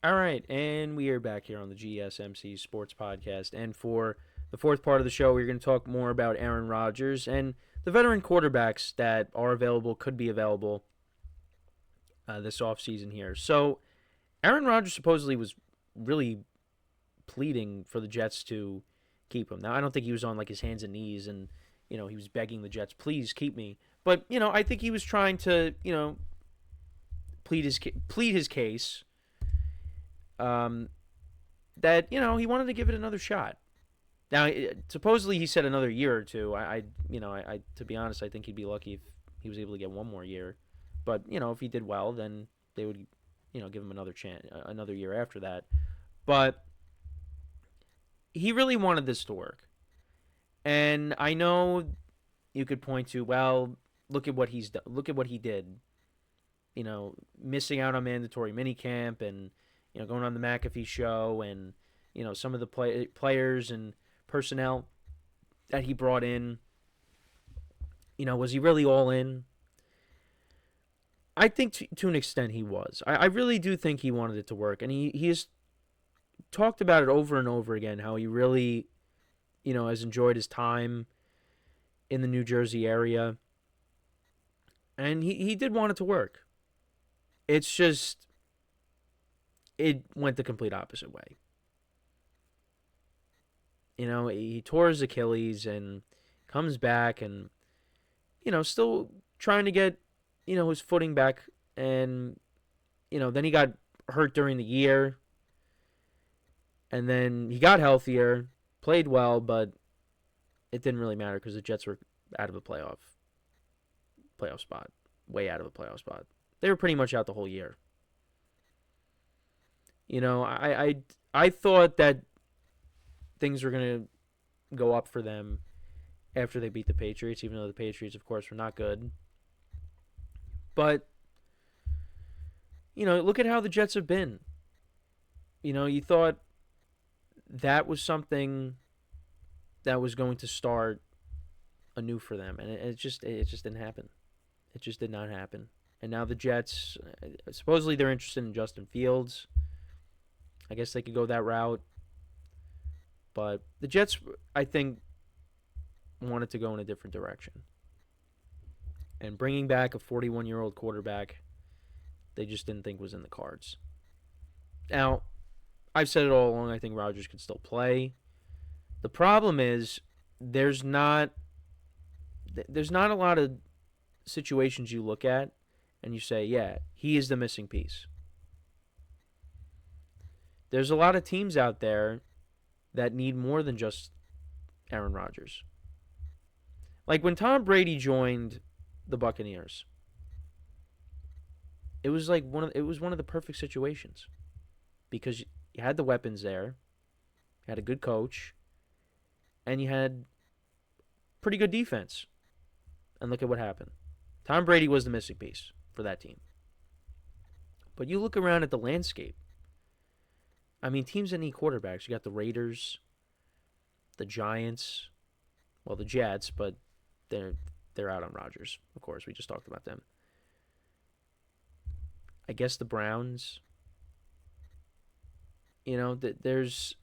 All right, and we are back here on the GSMC Sports Podcast. And for the fourth part of the show, we're going to talk more about Aaron Rodgers and the veteran quarterbacks that are available, could be available this offseason here. So, Aaron Rodgers supposedly was really pleading for the Jets to keep him. Now, I don't think he was on like his hands and knees and, he was begging the Jets, please keep me. But, I think he was trying to, plead his case um, that he wanted to give it another shot. Now, supposedly he said another year or two. I to be honest, I think he'd be lucky if he was able to get one more year. But if he did well, then they would, give him another chance, another year after that. But he really wanted this to work, and I know you could point to, well, look at what he's done. Look at what he did. Missing out on mandatory minicamp and going on the McAfee show and some of the players and personnel that he brought in. Was he really all in? I think to an extent he was. I really do think he wanted it to work, and he has talked about it over and over again how he really, has enjoyed his time in the New Jersey area, and he did want it to work. It's just it went the complete opposite way. He tore his Achilles and comes back and, still trying to get, his footing back. And, then he got hurt during the year. And then he got healthier, played well, but it didn't really matter because the Jets were out of a playoff spot, way out of a playoff spot. They were pretty much out the whole year. I thought that things were going to go up for them after they beat the Patriots, even though the Patriots, of course, were not good. But, look at how the Jets have been. You thought that was something that was going to start anew for them, and it just didn't happen. It just did not happen. And now the Jets, supposedly they're interested in Justin Fields. I guess they could go that route. But the Jets, I think, wanted to go in a different direction. And bringing back a 41-year-old quarterback, they just didn't think was in the cards. Now, I've said it all along, I think Rodgers could still play. The problem is there's not a lot of situations you look at and you say, yeah, he is the missing piece. There's a lot of teams out there that need more than just Aaron Rodgers. Like when Tom Brady joined the Buccaneers, it was one of the perfect situations because you had the weapons there, you had a good coach, and you had pretty good defense. And look at what happened. Tom Brady was the missing piece for that team. But you look around at the landscape. I mean, teams that need quarterbacks. You got the Raiders, the Giants, well, the Jets, but they're out on Rodgers. Of course, we just talked about them. I guess the Browns. There's,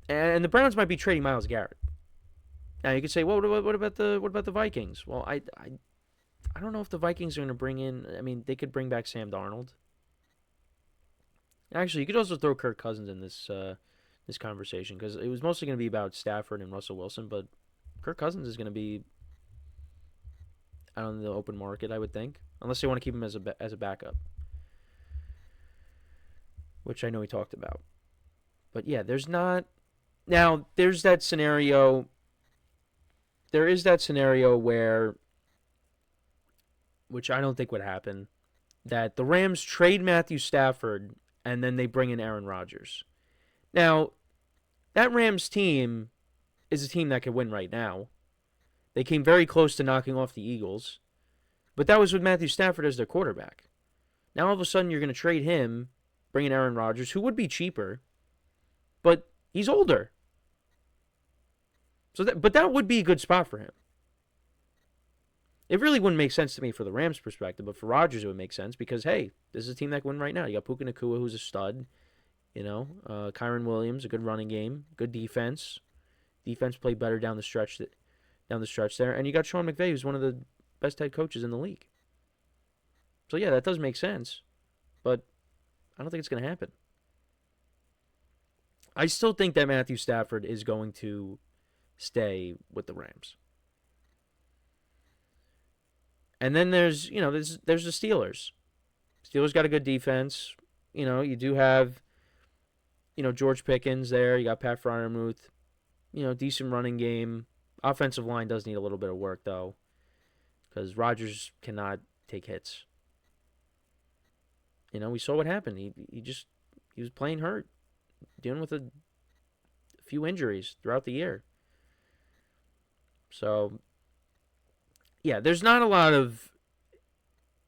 and the Browns might be trading Myles Garrett. Now you could say, well, what about the Vikings? Well, I don't know if the Vikings are going to bring in. I mean, they could bring back Sam Darnold. Actually, you could also throw Kirk Cousins in this conversation because it was mostly going to be about Stafford and Russell Wilson, but Kirk Cousins is going to be out on the open market, I would think, unless they want to keep him as a backup, which I know we talked about. But yeah, there's not. Now there's that scenario. There is that scenario where, which I don't think would happen, that the Rams trade Matthew Stafford and then they bring in Aaron Rodgers. Now, that Rams team is a team that could win right now. They came very close to knocking off the Eagles, but that was with Matthew Stafford as their quarterback. Now all of a sudden you're going to trade him, bring in Aaron Rodgers, who would be cheaper, but he's older. But that would be a good spot for him. It really wouldn't make sense to me for the Rams' perspective, but for Rodgers, it would make sense because, hey, this is a team that can win right now. You got Puka Nacua, who's a stud. Kyron Williams, a good running game, good defense. Defense played better down the stretch there, and you got Sean McVay, who's one of the best head coaches in the league. So yeah, that does make sense, but I don't think it's going to happen. I still think that Matthew Stafford is going to stay with the Rams. And then there's the Steelers. Steelers got a good defense. You do have, George Pickens there. You got Pat Freiermuth. Decent running game. Offensive line does need a little bit of work, though, because Rodgers cannot take hits. We saw what happened. He was playing hurt, dealing with a few injuries throughout the year. So, yeah, there's not a lot of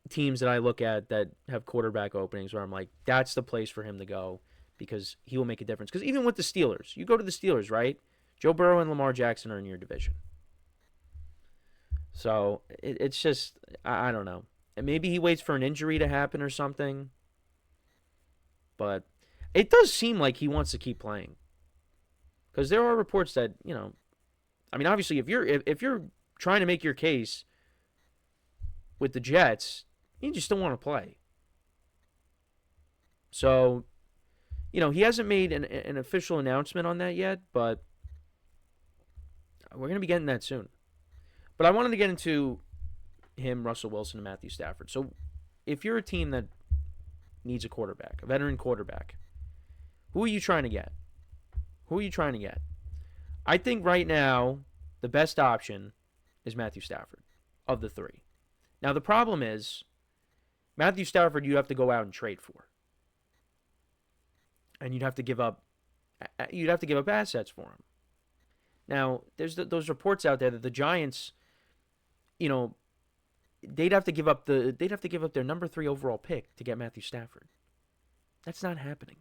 teams that I look at that have quarterback openings where I'm like, that's the place for him to go because he will make a difference. Because even with the Steelers, you go to the Steelers, right? Joe Burrow and Lamar Jackson are in your division. So it's just, I don't know. And maybe he waits for an injury to happen or something. But it does seem like he wants to keep playing. Because there are reports that, obviously if you're trying to make your case with the Jets, you just don't want to play. So, he hasn't made an official announcement on that yet, but we're going to be getting that soon. But I wanted to get into him, Russell Wilson, and Matthew Stafford. So if you're a team that needs a quarterback, a veteran quarterback, who are you trying to get? I think right now the best option is Matthew Stafford of the three. Now the problem is Matthew Stafford you have to go out and trade for. And you'd have to give up assets for him. Now, there's those reports out there that the Giants, they'd have to give up their number 3 overall pick to get Matthew Stafford. That's not happening.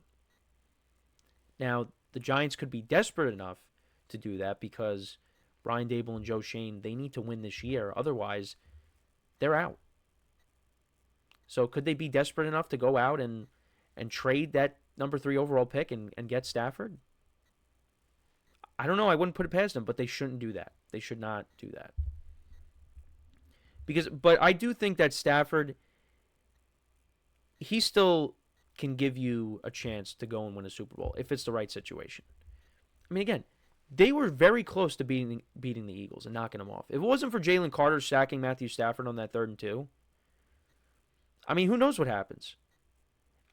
Now, the Giants could be desperate enough to do that because Brian Daboll and Joe Shane, they need to win this year. Otherwise, they're out. So could they be desperate enough to go out and trade that number 3 overall pick and get Stafford? I don't know. I wouldn't put it past them, but they shouldn't do that. They should not do that. But I do think that Stafford, he still can give you a chance to go and win a Super Bowl if it's the right situation. Again, they were very close to beating the Eagles and knocking them off. If it wasn't for Jalen Carter sacking Matthew Stafford on that 3rd and 2, who knows what happens?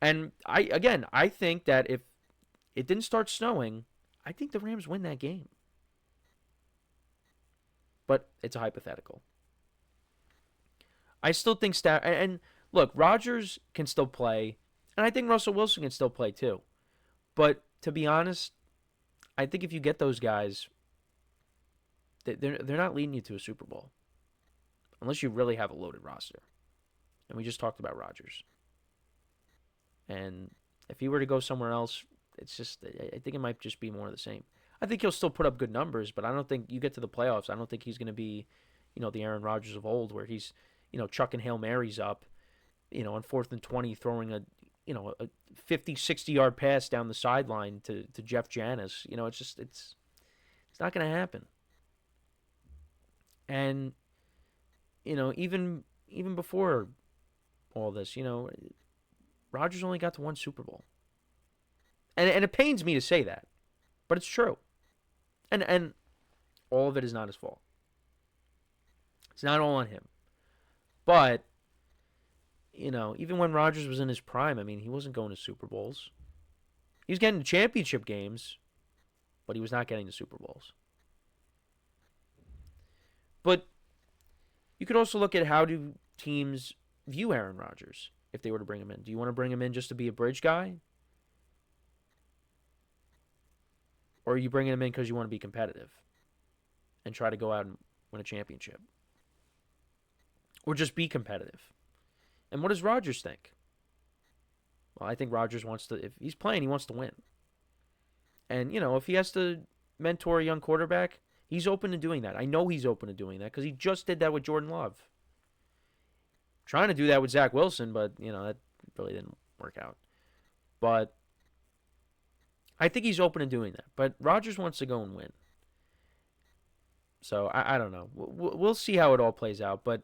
And I think that if it didn't start snowing, I think the Rams win that game. But it's a hypothetical. I still think and look, Rodgers can still play, and I think Russell Wilson can still play too. But to be honest, I think if you get those guys, they're not leading you to a Super Bowl. Unless you really have a loaded roster. And we just talked about Rodgers. And if he were to go somewhere else, it's just, I think it might just be more of the same. I think he'll still put up good numbers, but I don't think you get to the playoffs. I don't think he's going to be, the Aaron Rodgers of old where he's, chucking Hail Marys up, on 4th and 20, throwing a 50, 60-yard pass down the sideline to Jeff Janis. It's not going to happen. And, even before all this, Rodgers only got to 1 Super Bowl. And it pains me to say that, but it's true. And all of it is not his fault. It's not all on him. But, even when Rodgers was in his prime, he wasn't going to Super Bowls. He was getting to championship games, but he was not getting to Super Bowls. But you could also look at how do teams view Aaron Rodgers if they were to bring him in. Do you want to bring him in just to be a bridge guy? Or are you bringing him in because you want to be competitive and try to go out and win a championship? Or just be competitive? And what does Rodgers think? Well, I think Rodgers wants to, if he's playing, he wants to win. And, if he has to mentor a young quarterback, he's open to doing that. I know he's open to doing that because he just did that with Jordan Love. Trying to do that with Zach Wilson, but that really didn't work out. But I think he's open to doing that. But Rodgers wants to go and win. So I don't know. We'll see how it all plays out. But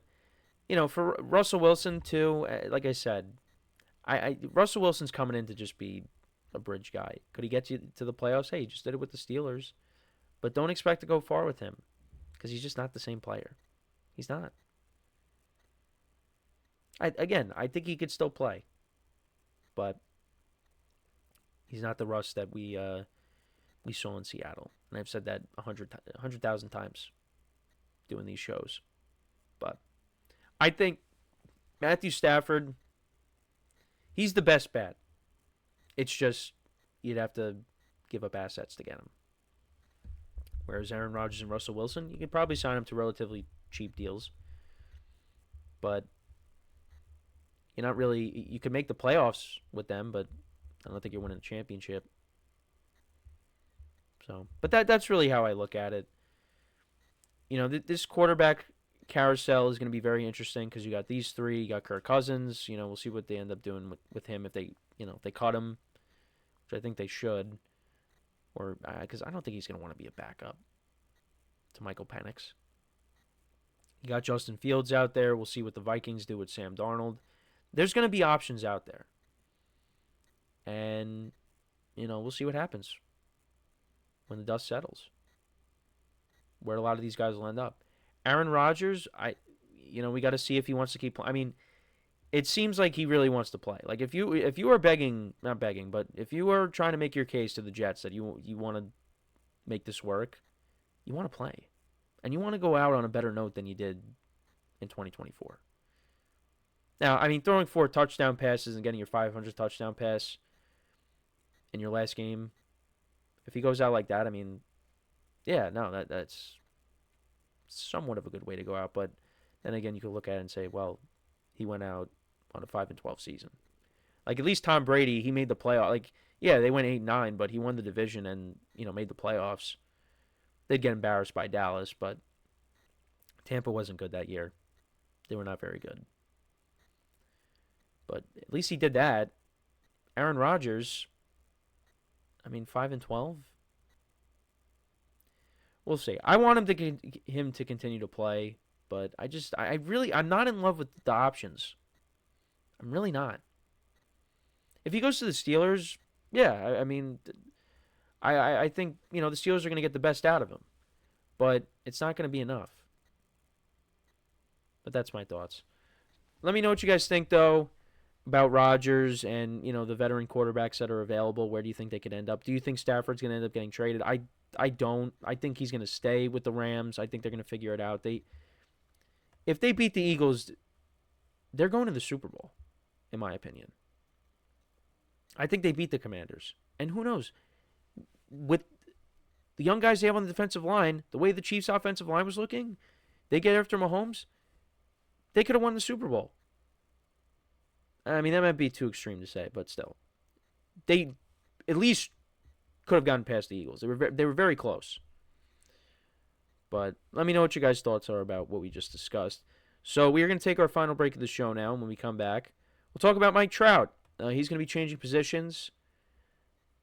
for Russell Wilson too, like I said, Russell Wilson's coming in to just be a bridge guy. Could he get you to the playoffs? Hey, he just did it with the Steelers. But don't expect to go far with him because he's just not the same player. He's not. I think he could still play, but he's not the Russ that we saw in Seattle. And I've said that 100,000 times doing these shows. But I think Matthew Stafford, he's the best bet. It's just you'd have to give up assets to get him. Whereas Aaron Rodgers and Russell Wilson, you could probably sign them to relatively cheap deals. But you're not really. You could make the playoffs with them, but I don't think you're winning a championship. So, but that's really how I look at it. This quarterback carousel is going to be very interesting because you got these three. You got Kirk Cousins. We'll see what they end up doing with him if they cut him, which I think they should, or because I don't think he's going to want to be a backup to Michael Penix. You got Justin Fields out there. We'll see what the Vikings do with Sam Darnold. There's going to be options out there. And, we'll see what happens when the dust settles. Where a lot of these guys will end up. Aaron Rodgers, we got to see if he wants to keep playing. I mean, it seems like he really wants to play. Like if you are begging, not begging, but if you are trying to make your case to the Jets that you want to make this work, you want to play. And you want to go out on a better note than you did in 2024. Now, I mean, throwing 4 touchdown passes and getting your 500th touchdown pass in your last game, if he goes out like that, I mean, yeah, no, that's somewhat of a good way to go out. But then again, you could look at it and say, well, he went out on a 5-12 season. Like, at least Tom Brady, he made the playoff. Like, yeah, they went 8-9, but he won the division and, made the playoffs. They'd get embarrassed by Dallas, but Tampa wasn't good that year. They were not very good. But at least he did that. Aaron Rodgers, I mean, 5-12. We'll see. I want him to continue to play, but I'm not in love with the options. I'm really not. If he goes to the Steelers, yeah, I mean, I think the Steelers are going to get the best out of him, but it's not going to be enough. But that's my thoughts. Let me know what you guys think, though, about Rodgers and the veteran quarterbacks that are available. Where do you think they could end up? Do you think Stafford's going to end up getting traded? I don't. I think he's going to stay with the Rams. I think they're going to figure it out. If they beat the Eagles, they're going to the Super Bowl, in my opinion. I think they beat the Commanders. And who knows? With the young guys they have on the defensive line, the way the Chiefs' offensive line was looking, they get after Mahomes, they could have won the Super Bowl. I mean, that might be too extreme to say, but still. They at least could have gotten past the Eagles. They were very close. But let me know what you guys' thoughts are about what we just discussed. So we are going to take our final break of the show now, and when we come back, we'll talk about Mike Trout. He's going to be changing positions.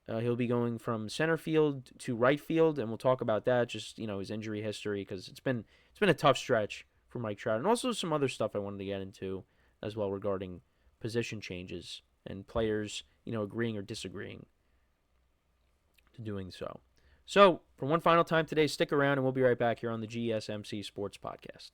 He'll be going from center field to right field, and we'll talk about that, just his injury history, because it's been a tough stretch for Mike Trout, and also some other stuff I wanted to get into as well regarding position changes and players, agreeing or disagreeing to doing so. So, for one final time today, stick around and we'll be right back here on the GSMC Sports Podcast.